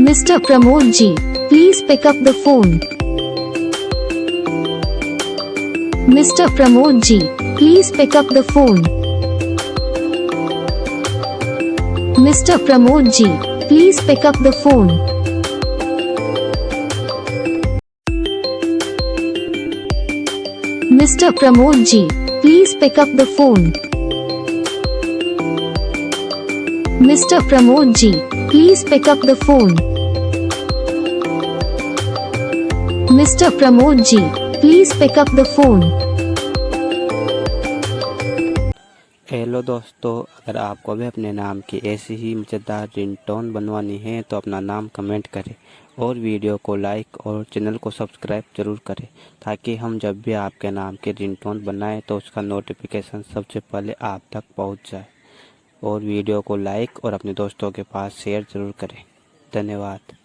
Mr. Pramod ji, please pick up the phone. Mr. Pramod ji, please pick up the phone. Mr. Pramod ji, please pick up the phone. Mr. Pramod ji, please pick up the phone. Mr. Pramod ji, please pick up the phone. Mr. Pramod ji, please pick up the phone. Hello दोस्तों, अगर आपको भी अपने नाम की ऐसी ही मज़ेदार ringtone बनवानी है तो अपना नाम कमेंट करें और वीडियो को लाइक और चैनल को सब्सक्राइब जरूर करें, ताकि हम जब भी आपके नाम की रिंगटोन बनाएं तो उसका नोटिफिकेशन सबसे पहले आप तक पहुंच जाए। और वीडियो को लाइक और अपने दोस्तों के पास शेयर जरूर करें। धन्यवाद।